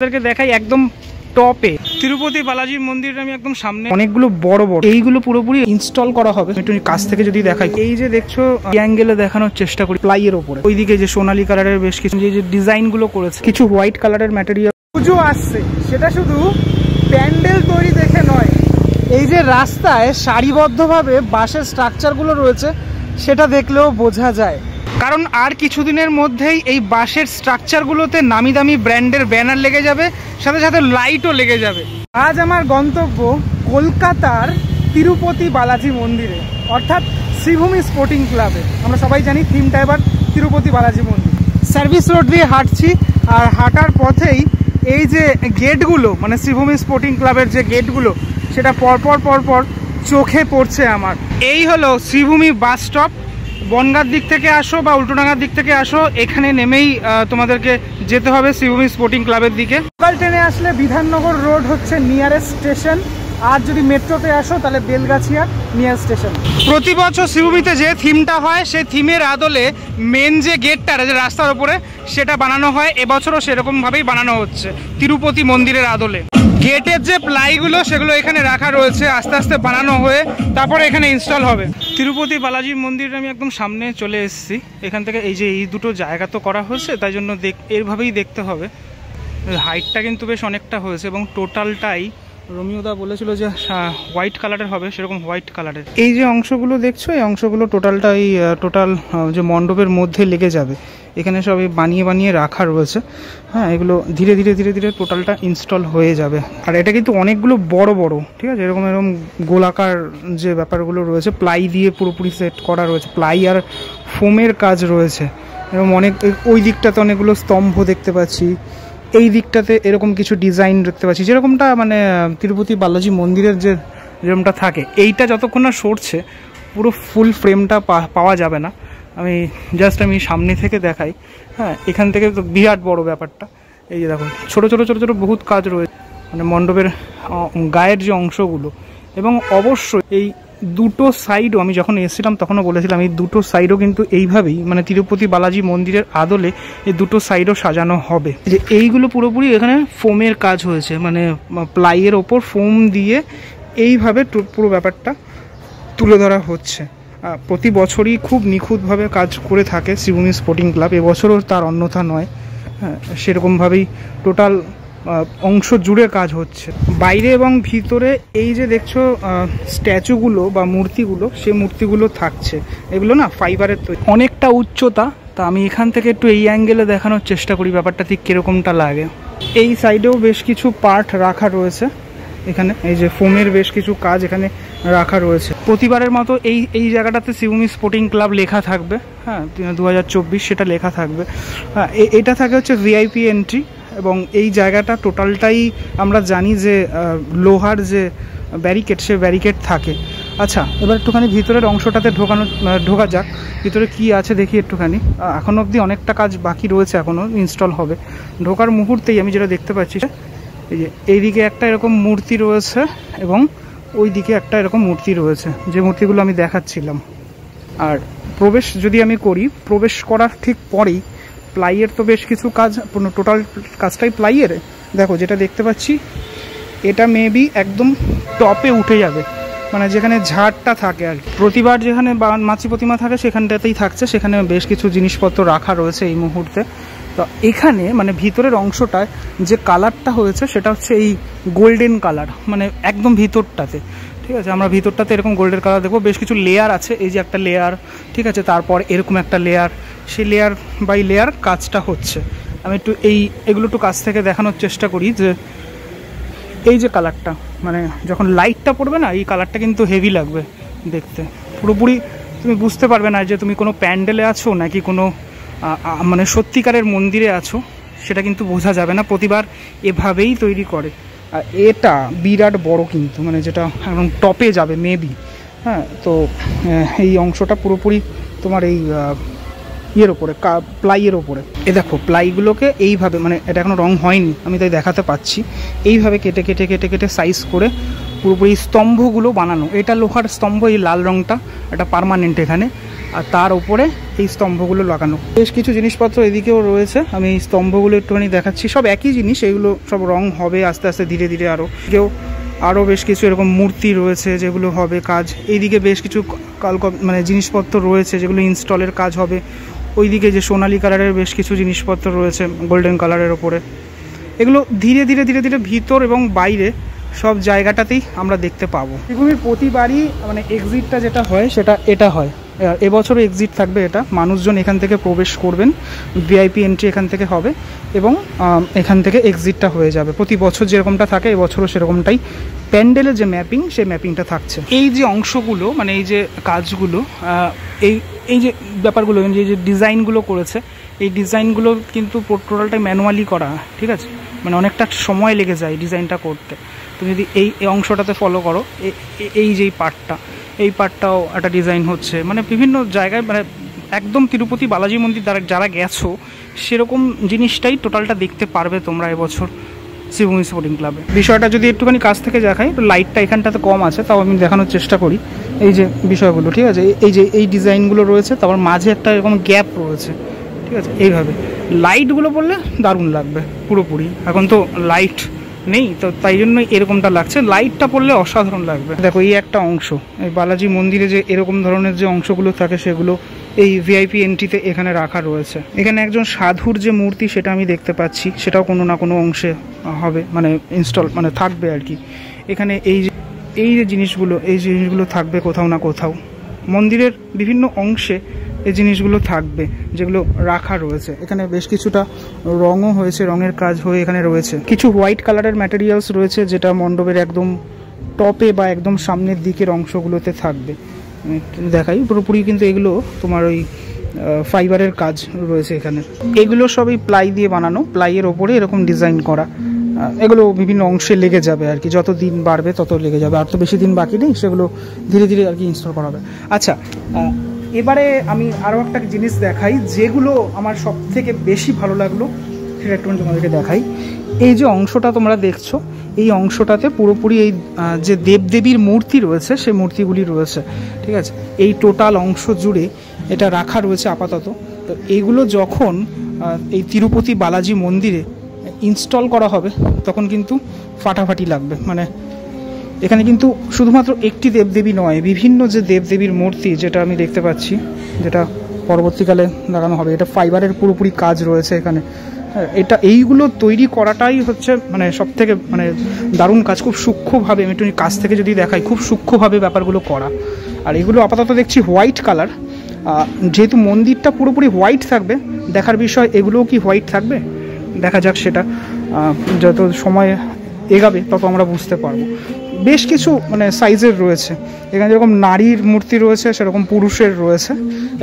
আপনাদেরকে দেখাই একদম টপে তিরুপতি বালাজি মন্দিরের আমি একদম সামনে অনেকগুলো বড় বড় এইগুলো পুরোপুরি ইনস্টল করা হবে। একটু কাছ থেকে যদি দেখাই, এই যে দেখছো অ্যাঙ্গেলে দেখানোর চেষ্টা করি প্লাইয়ের উপরে, ওইদিকে যে সোনালী কালারের বেশ কিছু যে ডিজাইন গুলো করেছে, কিছু হোয়াইট কালারের ম্যাটেরিয়াল। পুজো আসছে, সেটা শুধু প্যান্ডেল তৈরি দেখে নয়, এই যে রাস্তায় সারিবদ্ধভাবে বাঁশের স্ট্রাকচার গুলো রয়েছে সেটা দেখলেও বোঝা যায়। কারণ আর কিছুদিনের মধ্যেই এই বাঁশের স্ট্রাকচারগুলোতে নামি দামি ব্র্যান্ডের ব্যানার লেগে যাবে, সাথে সাথে লাইটও লেগে যাবে। আজ আমার গন্তব্য কলকাতার তিরুপতি বালাজি মন্দিরে, অর্থাৎ শ্রীভূমি স্পোর্টিং ক্লাবে। আমরা সবাই জানি থিমটা এবার তিরুপতি বালাজি মন্দির। সার্ভিস রোড দিয়ে হাঁটছি, আর হাঁটার পথেই এই যে গেটগুলো, মানে শ্রীভূমি স্পোর্টিং ক্লাবের যে গেটগুলো, সেটা পরপর চোখে পড়ছে আমার। এই হলো শ্রীভূমি বাস স্টপ। বনগাঁর দিক থেকে আসো বা উল্টোডাঙ্গার দিক থেকে আসো, এখানে নেমেই তোমাদেরকে যেতে হবে শ্রীভূমি স্পোর্টিং ক্লাবের দিকে। লোকাল ট্রেনে আসলে বিধাননগর রোড হচ্ছে নিয়ারেস্ট স্টেশন, আর যদি মেট্রোতে আসো তাহলে বেলগাছিয়া নিয়ার স্টেশন। প্রতি বছর শ্রীভূমিতে যে থিমটা হয় সেই থিমের আদলে মেন যে গেটটা যে রাস্তার উপরে সেটা বানানো হয়, এবছরও সেরকমভাবেই বানানো হচ্ছে তিরুপতি মন্দিরের আদলে। গেটের যে প্লাইগুলো সেগুলো এখানে রাখা রয়েছে, আস্তে আস্তে বানানো হয়ে তারপরে এখানে ইনস্টল হবে। তিরুপতি বালাজি মন্দিরের আমি একদম সামনে চলে এসেছি। এখান থেকে এই যে এই দুটো জায়গা তো করা হয়েছে, তাই জন্য এরভাবেই দেখতে হবে। হাইটটা কিন্তু বেশ অনেকটা হয়েছে এবং টোটালটাই রমিওদা বলেছিল যে হোয়াইট কালারের হবে, সেরকম হোয়াইট কালারের। এই যে অংশগুলো দেখছো, এই অংশগুলো টোটালটাই টোটাল যে মণ্ডপের মধ্যে লেগে যাবে। এখানে সব বানিয়ে রাখা রয়েছে। হ্যাঁ, এগুলো ধীরে ধীরে টোটালটা ইনস্টল হয়ে যাবে। আর এটা কিন্তু অনেকগুলো বড়, ঠিক আছে, এরকম গোলাকার যে ব্যাপারগুলো রয়েছে, প্লাই দিয়ে পুরোপুরি সেট করা রয়েছে, প্লাই আর ফোমের কাজ রয়েছে। এরকম অনেক, ওই দিকটাতে অনেকগুলো স্তম্ভ দেখতে পাচ্ছি, এই দিকটাতে এরকম কিছু ডিজাইন দেখতে পাচ্ছি, যেরকমটা মানে তিরুপতি বালাজি মন্দিরের যে যেরকমটা থাকে। এইটা যতক্ষণ না সরছে পুরো ফুল ফ্রেমটা পাওয়া যাবে না। আমি সামনে থেকে দেখাই। হ্যাঁ, এখান থেকে তো বিরাট বড় ব্যাপারটা। এই যে দেখো ছোট ছোট বহুত কাজ রয়েছে, মানে মণ্ডপের গায়ের যে অংশগুলো। এবং অবশ্যই এই দুটো সাইডও, আমি যখন এসেছিলাম তখনও বলেছিলাম, এই দুটো সাইডও কিন্তু এইভাবেই, মানে তিরুপতি বালাজি মন্দিরের আদলে এই দুটো সাইডও সাজানো হবে। যে এইগুলো পুরোপুরি এখানে ফোমের কাজ হয়েছে, মানে প্লাইয়ের ওপর ফোম দিয়ে এইভাবে পুরো ব্যাপারটা তুলে ধরা হচ্ছে। প্রতি বছরই খুব নিখুঁতভাবে কাজ করে থাকে শ্রীভূমি স্পোর্টিং ক্লাব, এবছরও তার অন্যথা নয়। হ্যাঁ, সেরকমভাবেই টোটাল অংশ জুড়ে কাজ হচ্ছে। বাইরে এবং ভিতরে এই যে দেখছো স্ট্যাচুগুলো বা মূর্তিগুলো, সে মূর্তিগুলো থাকছে, এগুলো না ফাইবারের তৈরি, অনেকটা উচ্চতা। তা আমি এখান থেকে একটু এই অ্যাঙ্গেলে দেখানোর চেষ্টা করি ব্যাপারটা ঠিক কীরকমটা লাগে। এই সাইডেও বেশ কিছু পার্ট রাখা রয়েছে, এখানে এই যে ফোমের বেশ কিছু কাজ এখানে রাখা রয়েছে। প্রতিবারের মতো এই জায়গাটাতে শ্রীভূমি স্পোর্টিং ক্লাব লেখা থাকবে। হ্যাঁ, 2024 সেটা লেখা থাকবে। হ্যাঁ, এটা থাকে হচ্ছে ভিআইপি এন্ট্রি, এবং এই জায়গাটা টোটালটাই আমরা জানি যে লোহার যে ব্যারিকেড, সে ব্যারিকেড থাকে। আচ্ছা, এবার একটুখানি ভিতরের অংশটাতে ঢোকা যাক। ভিতরে কি আছে দেখি একটুখানি। এখনো অবধি অনেকটা কাজ বাকি রয়েছে, এখনও ইনস্টল হবে। ঢোকার মুহূর্তেই আমি যেটা দেখতে পাচ্ছি, এই যে এইদিকে একটা এরকম মূর্তি রয়েছে এবং ওই দিকে একটা এরকম মূর্তি রয়েছে, যে মূর্তিগুলো আমি দেখাচ্ছিলাম। আর প্রবেশ যদি আমি করি, প্রবেশ করার ঠিক পরেই প্লাইয়ের তো বেশ কিছু কাজ, টোটাল কাজটাই প্লাইয়ের। দেখো যেটা দেখতে পাচ্ছি, এটা মেবি একদম টপে উঠে যাবে, মানে যেখানে ঝাড়টা থাকে আর কি। প্রতিবার যেখানে মাছি প্রতিমা থাকে সেখানটাতেই থাকছে, সেখানে বেশ কিছু জিনিসপত্র রাখা রয়েছে এই মুহূর্তে। তো এখানে মানে ভিতরের অংশটায় যে কালারটা হয়েছে সেটা হচ্ছে এই গোল্ডেন কালার, মানে একদম ভিতরটাতে। ঠিক আছে, আমরা ভিতরটাতে এরকম গোল্ডেন কালার দেখবো। বেশ কিছু লেয়ার আছে, এই যে একটা লেয়ার, ঠিক আছে, তারপর এরকম একটা লেয়ার, সেই লেয়ার বাই লেয়ার কাজটা হচ্ছে। আমি একটু এগুলো একটু কাছ থেকে দেখানোর চেষ্টা করি। যে এই যে কালারটা, মানে যখন লাইটটা পড়বে না, এই কালারটা কিন্তু হেভি লাগবে দেখতে। পুরোপুরি তুমি বুঝতে পারবে না যে তুমি কোনো প্যান্ডেলে আছো নাকি কোনো মানে সত্যিকারের মন্দিরে আছো, সেটা কিন্তু বোঝা যাবে না। প্রতিবার এভাবেই তৈরি করে। আর এটা বিরাট বড় কিন্তু, মানে যেটা একদম টপে যাবে মেবি। হ্যাঁ, তো এই অংশটা পুরোপুরি তোমার এই ইয়ের ওপরে, প্লাইয়ের ওপরে। এ দেখো প্লাইগুলোকে এইভাবে, মানে এটা এখনো রং হয়নি, আমি তাই দেখাতে পাচ্ছি, এইভাবে কেটে কেটে কেটে কেটে সাইজ করে পুরোপুরি স্তম্ভগুলো বানানো। এটা লোহার স্তম্ভ, এই লাল রংটা এটা পার্মানেন্ট এখানে, আর তার উপরে এই স্তম্ভগুলো লাগানো। বেশ কিছু জিনিসপত্র এদিকেও রয়েছে, আমি এই স্তম্ভগুলো একটুখানি দেখাচ্ছি। সব একই জিনিস, এগুলো সব রং হবে আস্তে আস্তে ধীরে ধীরে। আরও বেশ কিছু এরকম মূর্তি রয়েছে যেগুলো হবে কাজ। এইদিকে বেশ কিছু মানে জিনিসপত্র রয়েছে যেগুলো ইনস্টলের কাজ হবে। ওইদিকে যে সোনালি কালারের বেশ কিছু জিনিসপত্র রয়েছে গোল্ডেন কালারের ওপরে, এগুলো ধীরে ধীরে ধীরে ধীরে ভিতর এবং বাইরে সব জায়গাটাতেই আমরা দেখতে পাবো। পীঠভূমির প্রতিবারই মানে এক্সিটটা যেটা হয় সেটা এটা হয়। এবছরও এক্সিট থাকবে, এটা মানুষজন এখান থেকে প্রবেশ করবেন, ভিআইপি এন্ট্রি এখান থেকে হবে এবং এখান থেকে এক্সিটটা হয়ে যাবে। প্রতি বছর যেরকমটা থাকে এবছরও সেরকমটাই। প্যান্ডেলের যে ম্যাপিং, সেই ম্যাপিংটা থাকছে। এই যে অংশগুলো, মানে এই যে কাজগুলো, এই যে ব্যাপারগুলো, যে ডিজাইনগুলো করেছে, এই ডিজাইনগুলো কিন্তু টোটালটাই ম্যানুয়ালি করা, ঠিক আছে? মানে অনেকটা সময় লেগে যায় ডিজাইনটা করতে। তুমি যদি এই অংশটাতে ফলো করো, এই যেই পার্টটাও একটা ডিজাইন হচ্ছে, মানে বিভিন্ন জায়গায়, মানে একদম তিরুপতি বালাজি মন্দির যারা গেছো সেরকম জিনিসটাই টোটালটা দেখতে পারবে তোমরা এবছর শ্রীভূমি স্পোর্টিং ক্লাবে। বিষয়টা যদি একটুখানি কাছ থেকে দেখাই, তো লাইটটা এখানটাতে কম আছে, তাও আমি দেখানোর চেষ্টা করি। এই যে বিষয়গুলো, ঠিক আছে, এই যে এই ডিজাইনগুলো রয়েছে, তারপর মাঝে একটা এরকম গ্যাপ রয়েছে, ঠিক আছে? এইভাবে লাইটগুলো পড়লে দারুণ লাগবে পুরোপুরি। এখন তো লাইট নেই, তো তাই জন্যই এরকমটা লাগছে। লাইটটা পড়লে অসাধারণ লাগবে। দেখো এই একটা অংশ, এই বালাজি মন্দিরে যে এরকম ধরনের যে অংশগুলো থাকে সেগুলো এই ভিআইপি এন্ট্রিতে এখানে রাখা রয়েছে। এখানে একজন সাধুর যে মূর্তি সেটা আমি দেখতে পাচ্ছি, সেটাও কোনো না কোনো অংশে হবে, মানে ইনস্টল মানে থাকবে আর কি। এখানে এই যে জিনিসগুলো থাকবে কোথাও না কোথাও। মন্দিরের বিভিন্ন অংশে এই জিনিসগুলো থাকবে যেগুলো রাখা রয়েছে। এখানে বেশ কিছুটা রঙও হয়েছে, রঙের কাজ হয়ে এখানে রয়েছে। কিছু হোয়াইট কালারের ম্যাটেরিয়ালস রয়েছে যেটা মণ্ডপের একদম টপে বা একদম সামনের দিকের অংশগুলোতে থাকবে। দেখাই পুরোপুরি, কিন্তু এগুলো তোমার ওই ফাইবারের কাজ রয়েছে এখানে। এগুলো সবই প্লাই দিয়ে বানানো, প্লাইয়ের ওপরে এরকম ডিজাইন করা। এগুলো বিভিন্ন অংশে লেগে যাবে আর কি, যত দিন বাড়বে তত লেগে যাবে। আর তো বেশি দিন বাকি নেই, সেগুলো ধীরে ধীরে আর কি ইনস্টল করা হবে। আচ্ছা, এবারে আমি আরও একটা জিনিস দেখাই যেগুলো আমার সব থেকে বেশি ভালো লাগলো, সেটা একটু তোমাদেরকে দেখাই। এই যে অংশটা তোমরা দেখছো, এই অংশটাতে পুরোপুরি এই যে দেবদেবীর মূর্তি রয়েছে সেই মূর্তিগুলি রয়েছে, ঠিক আছে? এই টোটাল অংশ জুড়ে এটা রাখা রয়েছে আপাতত। তো এইগুলো যখন এই তিরুপতি বালাজি মন্দিরে ইনস্টল করা হবে তখন কিন্তু ফাটাফাটি লাগবে। মানে এখানে কিন্তু শুধুমাত্র একটি দেবদেবী নয়, বিভিন্ন যে দেবদেবীর মূর্তি যেটা আমি দেখতে পাচ্ছি, যেটা পরবর্তীকালে লাগানো হবে, এটা ফাইবারের পুরোপুরি কাজ রয়েছে এখানে। এইগুলো তৈরি করাটাই হচ্ছে মানে সব থেকে মানে দারুণ কাজ। খুব সূক্ষ্মভাবে, আমি একটু কাছ থেকে যদি দেখাই, খুব সূক্ষ্মভাবে ব্যাপারগুলো করা। আর এগুলো আপাতত দেখছি হোয়াইট কালার। যেহেতু মন্দিরটা পুরোপুরি হোয়াইট থাকবে, দেখার বিষয় এগুলোও কি হোয়াইট থাকবে, দেখা যাক সেটা। যত সময় এগাবে তত আমরা বুঝতে পারবো। বেশ কিছু মানে সাইজের রয়েছে এখানে, যেরকম নারীর মূর্তি রয়েছে সেরকম পুরুষের রয়েছে,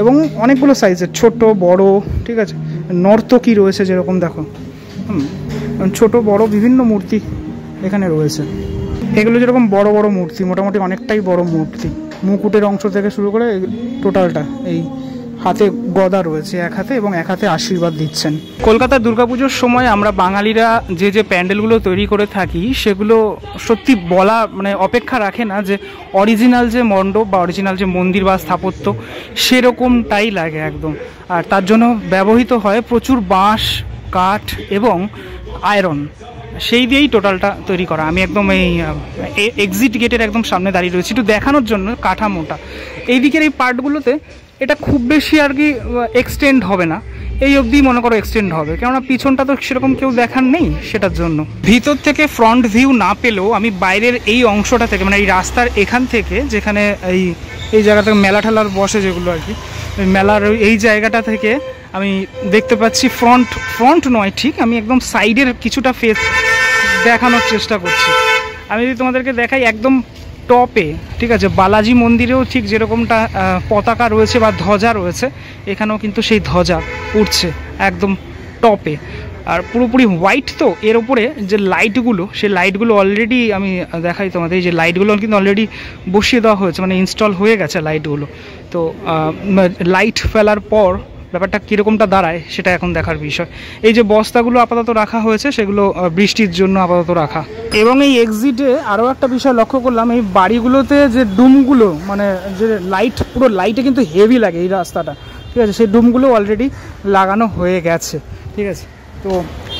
এবং অনেকগুলো সাইজের, ছোট বড়, ঠিক আছে? নর্তকী রয়েছে যেরকম দেখো, ছোট বড় বিভিন্ন মূর্তি এখানে রয়েছে। এগুলো যেরকম বড় বড় মূর্তি, মোটামুটি অনেকটাই বড় মূর্তি, মুকুটের অংশ থেকে শুরু করে টোটালটা। এই হাতে গদা রয়েছে এক হাতে, এবং এক হাতে আশীর্বাদ দিচ্ছেন। কলকাতার দুর্গাপুজোর সময় আমরা বাঙালিরা যে প্যান্ডেলগুলো তৈরি করে থাকি সেগুলো সত্যি বলা মানে অপেক্ষা রাখে না যে অরিজিনাল যে মণ্ডপ বা অরিজিনাল যে মন্দির বা স্থাপত্য সেরকমটাই লাগে একদম। আর তার জন্য ব্যবহৃত হয় প্রচুর বাঁশ, কাঠ এবং আয়রন, সেই দিয়েই টোটালটা তৈরি করা। আমি একদম এই এক্সিট গেটের একদম সামনে দাঁড়িয়ে রয়েছি একটু দেখানোর জন্য কাঠামোটা। এই দিকের এই পার্টগুলোতে এটা খুব বেশি আর কি এক্সটেন্ড হবে না, এই অবধি মনে করো এক্সটেন্ড হবে, কেননা পিছনটা তো সেরকম কেউ দেখার নেই সেটার জন্য। ভিতর থেকে ফ্রন্ট ভিউ না পেলেও আমি বাইরের এই অংশটা থেকে, মানে এই রাস্তার এখান থেকে, যেখানে এই জায়গা থেকে মেলা ঠেলার বসে যেগুলো আর কি, ওই মেলার এই জায়গাটা থেকে আমি দেখতে পাচ্ছি ফ্রন্ট নয় ঠিক, আমি একদম সাইডের কিছুটা ফেস দেখানোর চেষ্টা করছি। আমি যদি তোমাদেরকে দেখাই একদম টপে, ঠিক আছে, বালাজি মন্দিরেও ঠিক যেরকমটা পতাকা রয়েছে বা ধ্বজা রয়েছে, এখানেও কিন্তু সেই ধ্বজা উঠছে একদম টপে। আর পুরোপুরি হোয়াইট, তো এর ওপরে যে লাইটগুলো, সেই লাইটগুলো অলরেডি আমি দেখাই তোমাদের, এই যে লাইটগুলো কিন্তু অলরেডি বসিয়ে দেওয়া হয়েছে, মানে ইনস্টল হয়ে গেছে লাইটগুলো। তো লাইট ফেলার পর ব্যাপারটা কীরকমটা দাঁড়ায় সেটা এখন দেখার বিষয়। এই যে বস্তাগুলো আপাতত রাখা হয়েছে সেগুলো বৃষ্টির জন্য আপাতত রাখা। এবং এই এক্সিটে আরও একটা বিষয় লক্ষ্য করলাম, এই বাড়িগুলোতে যে ডুমগুলো মানে যে লাইট, পুরো লাইটে কিন্তু হেভি লাগে এই রাস্তাটা, ঠিক আছে, সেই ডুমগুলো অলরেডি লাগানো হয়ে গেছে, ঠিক আছে। তো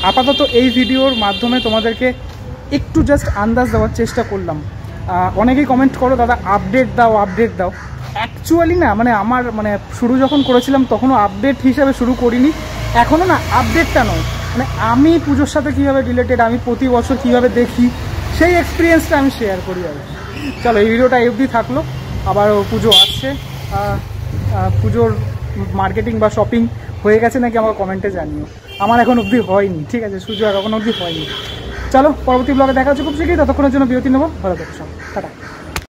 আপাতত এই ভিডিওর মাধ্যমে তোমাদেরকে একটু জাস্ট আন্দাজ দেওয়ার চেষ্টা করলাম। অনেকেই কমেন্ট করো দাদা আপডেট দাও আপডেট দাও। অ্যাকচুয়ালি না মানে আমার মানে শুরু যখন করেছিলাম তখনও আপডেট হিসাবে শুরু করিনি, এখনও না আপডেটটা নয়, মানে আমি পুজোর সাথে কীভাবে রিলেটেড, আমি প্রতি বছর কীভাবে দেখি সেই এক্সপিরিয়েন্সটা আমি শেয়ার করি আর। চলো এই ভিডিওটা অবধি থাকলো, আবারও পুজো আসছে, পুজোর মার্কেটিং বা শপিং হয়ে গেছে নাকি আমার কমেন্টে জানিও। আমার এখন অবধি হয়নি, ঠিক আছে, পুজো এখন অবধি হয়নি। চলো পরবর্তী ব্লগে দেখা হচ্ছে খুব শীঘ্রই, ততক্ষণের জন্য বিরতি নেবো। ভালো থাকো সব, টাটা।